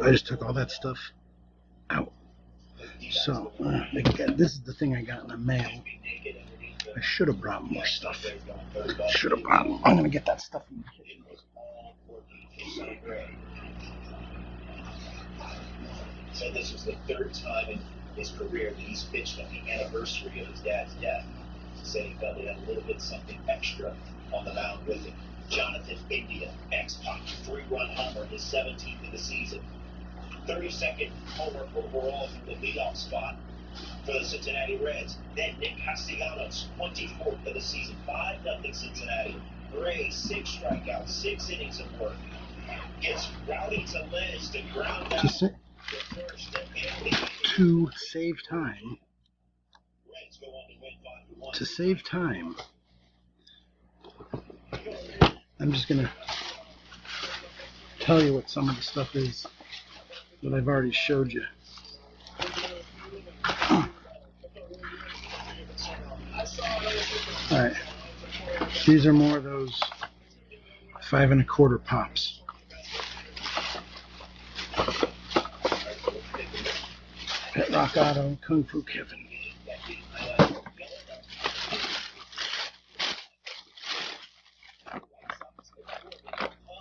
I just took all that stuff out. So, again, this is the thing I got in the mail. I should have brought more stuff. Should have brought more. I'm going to get that stuff in the kitchen. So this was the third time in his career that he's pitched on the anniversary of his dad's death. He said he felt he had a little bit something extra on the mound with him. Jonathan India, ex-Pac, 3-run homer, his 17th of the season. 32nd homer overall from the leadoff spot for the Cincinnati Reds. Then Nick Castellanos, 24th of the season, 5-0 Cincinnati. Gray, 6 strikeouts, 6 innings of work. Gets routed to Liz to ground out. To save time. To save time. I'm just going to tell you what some of the stuff is that I've already showed you. Alright. These are more of those 5 1/4 pops. Pet Rock Auto, Kung Fu Kevin.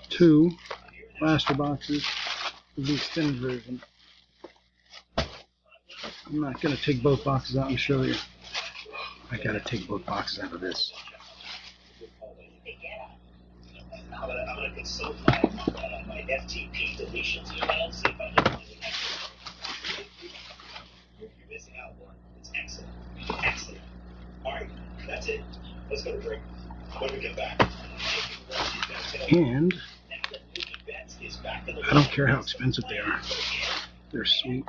Two blaster boxes of the extended version. I'm not going to take both boxes out and show you. I got to take both boxes out of this. I'm going to consult my FTP deletions email, see if I can. You're missing out one. It's excellent. Excellent. All right, that's it. Let's go to break. When we get back. And I don't care how expensive they are. They're sweet.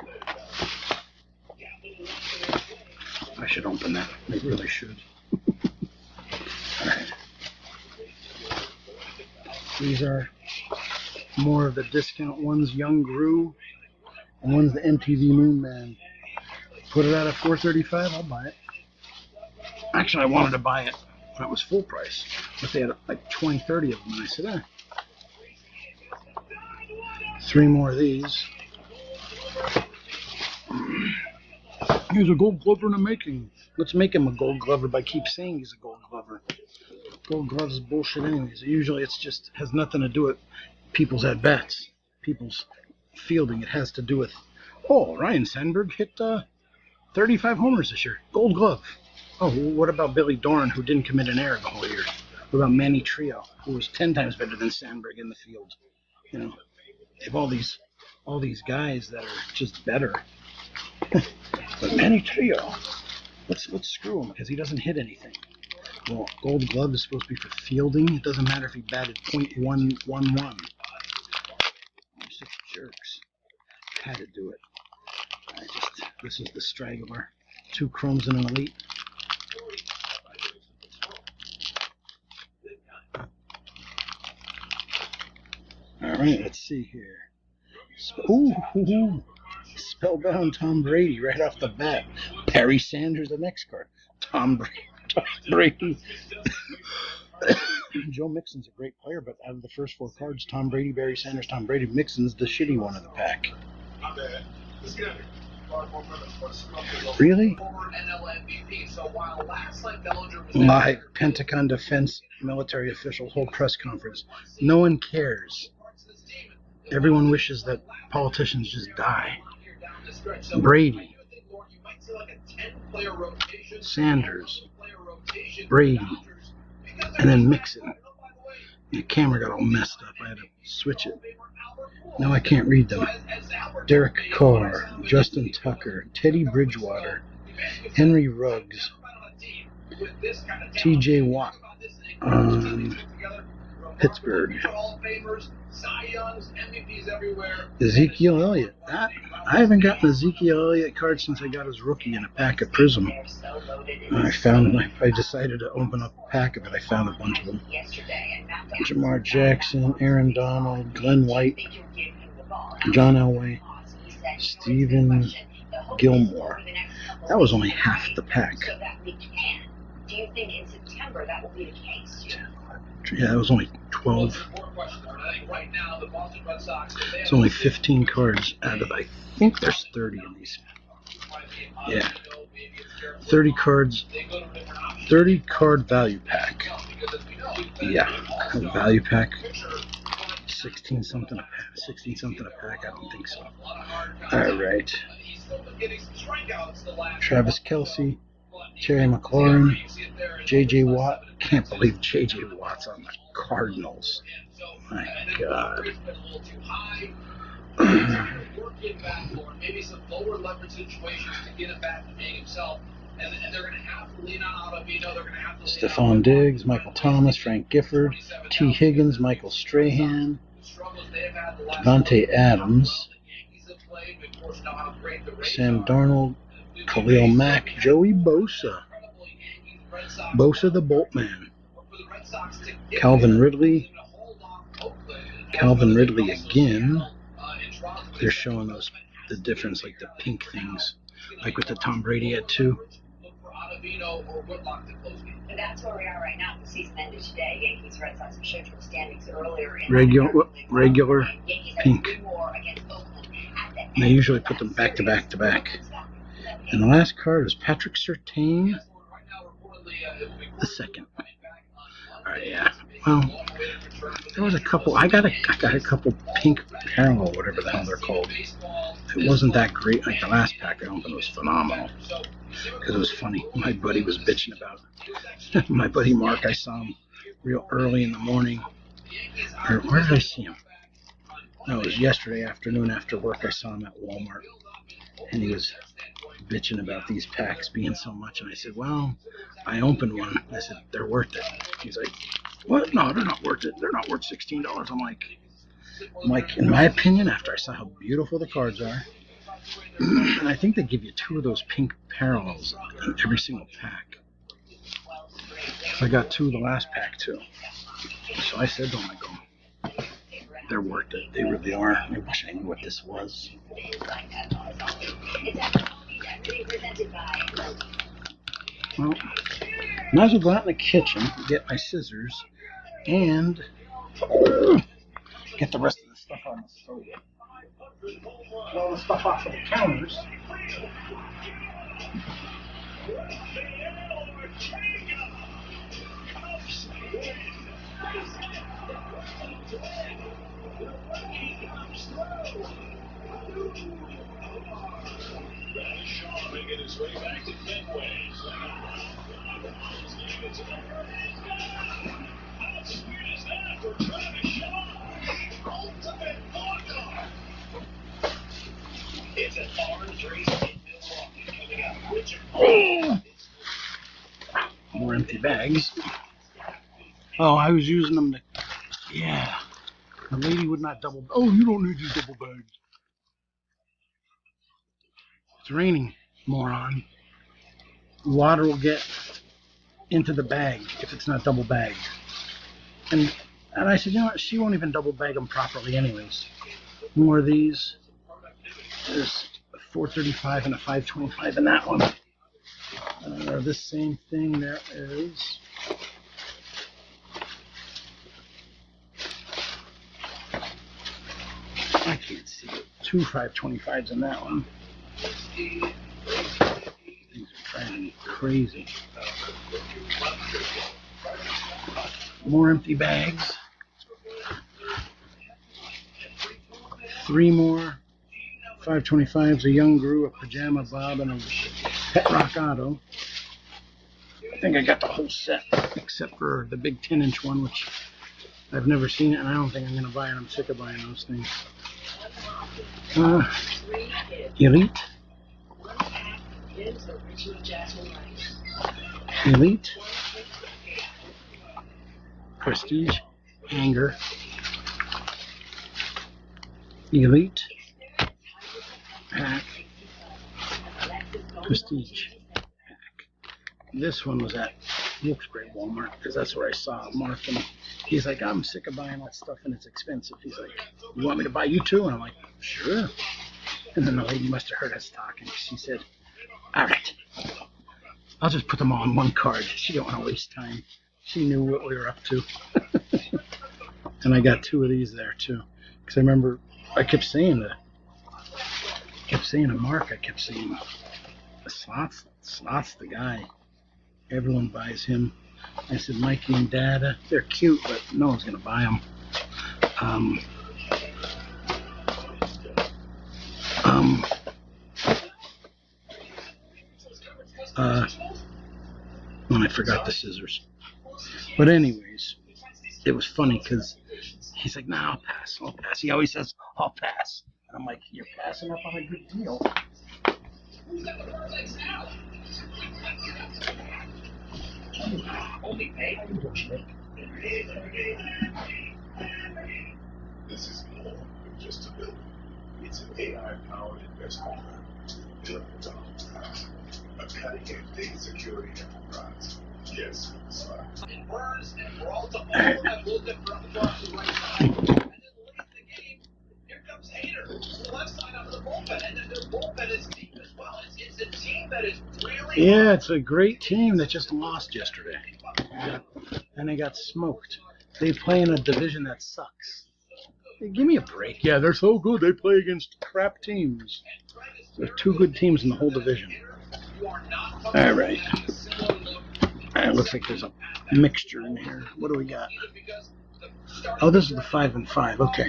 I should open that. I really should. Alright. These are more of the discount ones. Young Gru. And one's the MTV Moon Man. Put it out at $4.35. I'll buy it. Actually, I wanted to buy it when it was full price. But they had like 20, 30 of them. And I said, 3 more of these. He's a gold glover in the making. Let's make him a gold glover by keep saying he's a gold glover. Gold gloves is bullshit anyways. Usually it's just has nothing to do with people's at-bats, people's fielding. It has to do with, oh, Ryan Sandberg hit 35 homers this year. Gold glove. Oh, what about Billy Dorn, who didn't commit an error the whole year? What about Manny Trio, who was 10 times better than Sandberg in the field? You know, they have all these guys that are just better. But Manny Trio, let's screw him because he doesn't hit anything. Well, Gold Glove is supposed to be for fielding. It doesn't matter if he batted .111. You're such jerks. Had to do it. This is the straggler. 2 chromes and an elite. All right, let's see here. Ooh. Spellbound Tom Brady right off the bat. Barry Sanders, the next card. Tom Brady. Joe Mixon's a great player, but out of the first 4 cards, Tom Brady, Barry Sanders, Tom Brady, Mixon's the shitty one of the pack. Really? Live Pentagon Defense military official hold press conference. No one cares. Everyone wishes that politicians just die. Brady, Sanders, Brady, and then Mixon. The camera got all messed up. I had to switch it. Now I can't read them. Derek Carr, Justin Tucker, Teddy Bridgewater, Henry Ruggs, T.J. Watt, Pittsburgh, Ezekiel Elliott. I haven't gotten an Ezekiel Elliott card since I got his rookie in a pack of Prism. I decided to open up a pack of it. I found a bunch of them. Jamar Jackson, Aaron Donald, Glenn White, John Elway, Stephen Gilmore. That was only half the pack. Do you think in September that will be the case? Yeah, it was only 12. It's only 15 cards out of, I think there's 30 in these. Yeah. 30 cards, 30 card value pack. Yeah, value pack. 16 something a pack. 16 something a pack. I don't think so. All right. Travis Kelce, Terry McLaurin, J.J. Watt. Can't believe J.J. Watt's on the Cardinals. My God. Stephon Diggs, Michael Thomas, Frank Gifford, T. Higgins, Michael Strahan, Devontae Adams, Sam Darnold, Khalil Mack, Joey Bosa, Bosa the Boltman, Calvin Ridley again. They're showing the difference, like the pink things, like with the Tom Brady at 2. And that's where we are right now. The season ended today. Yankees, Red Sox, we showed you the standings earlier. Regular pink. And they usually put them back to back to back. And the last card is Patrick Surtain, the second. All right, yeah. Well, there was a couple. I got a couple pink parallel, whatever the hell they're called. It wasn't that great. Like the last pack I opened was phenomenal because it was funny. My buddy was bitching about it. My buddy Mark, I saw him real early in the morning. Or where did I see him? No, it was yesterday afternoon after work. I saw him at Walmart, and he was bitching about these packs being so much. And I said, well, I opened one. I said, they're worth it. He's like, what? No, they're not worth it. They're not worth $16. I'm like, in my opinion, after I saw how beautiful the cards are, and I think they give you 2 of those pink parallels in every single pack. I got 2 of the last pack too. So I said to him, I go, they're worth it. They really are. I wish I knew what this was. Well, might as well go out in the kitchen, get my scissors, and get the rest of the stuff on the stove. Get all the stuff off of the counters. Making his way back to Fenway. How sweet is that for Travis Shaw? Ultimate walk-off. It's an orange race in Milwaukee coming up. More empty bags. Oh, I was using them to. Yeah. The lady would not double. Oh, you don't need these double bags. It's raining, moron. Water will get into the bag if it's not double bagged. And I said, you know what? She won't even double bag them properly anyways. More of these. There's a 435 and a 525 in that one. This same thing there is. I can't see it. 2 525s in that one. Things are driving me crazy. More empty bags. 3 more 525s, a Young Brew, a Pajama Bob, and a Pet Rock Auto. I think I got the whole set, except for the big 10-inch one, which I've never seen it, and I don't think I'm going to buy it. I'm sick of buying those things. Elite. Elite. Prestige. Hanger. Elite. Pack. Prestige. Pack. This one was at Wilkes-Barre Walmart because that's where I saw Mark, and he's like, I'm sick of buying that stuff and it's expensive. He's like, you want me to buy you 2? And I'm like, sure. And then the lady must have heard us talking. She said, all right, I'll just put them all on one card. She don't want to waste time. She knew what we were up to. And I got 2 of these there too. Because I remember I kept saying to Mark, I kept saying, Slot's the guy. Everyone buys him. I said, Mikey and Dada, they're cute, but no one's going to buy them. And I forgot the scissors. But anyways, it was funny because he's like, nah, I'll pass. He always says, I'll pass. And I'm like, you're passing up on a good deal. This is more than just a building. It's an AI-powered investment firm. A cutting-edge data security enterprise. Yes, sir. It burns and we're all to all that will get from across the right side. And then late in the game, here comes Hader. The left side of the bullpen, and then their bullpen is deep as well. It's a team that is really Yeah, it's a great team that just lost yesterday. And they got smoked. They play in a division that sucks. Hey, give me a break. Yeah, they're so good. They play against crap teams. There are 2 good teams in the whole division. All right. It looks like there's a mixture in here. What do we got? Oh, this is the 5 and 5. Okay.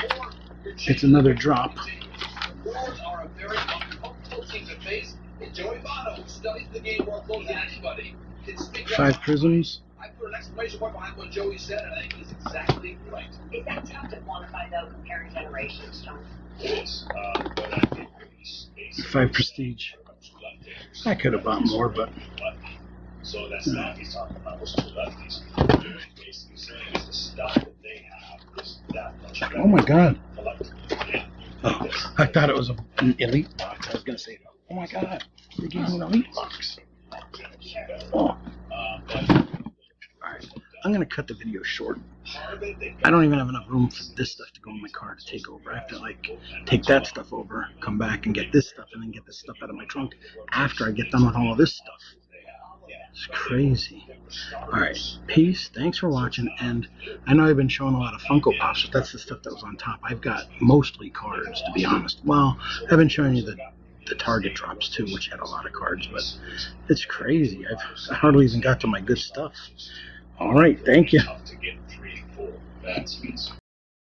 It's another drop. 5 prisms. I put an exclamation point behind what Joey said, and I think he's exactly right. Is that tough to quantify though, comparing generations, John? Yes, but I think he's 5 prestige. I could have bought more, but so that's not he's talking about those 2 lefties. Basically saying is the stuff that they have is that much better. oh my god. Collectively. Oh, I thought it was an elite box. I was gonna say, oh my god, they gave me an elite box. Oh. Alright, I'm gonna cut the video short. I don't even have enough room for this stuff to go in my car to take over. I have to like take that stuff over, come back and get this stuff, and then get this stuff out of my trunk after I get done with all of this stuff. It's crazy. Alright, peace, thanks for watching, and I know I've been showing a lot of Funko Pops, but that's the stuff that was on top. I've got mostly cards, to be honest. Well, I've been showing you the Target drops too, which had a lot of cards, but it's crazy. I hardly even got to my good stuff. Alright, thank you. To get 3, 4 bad speeds.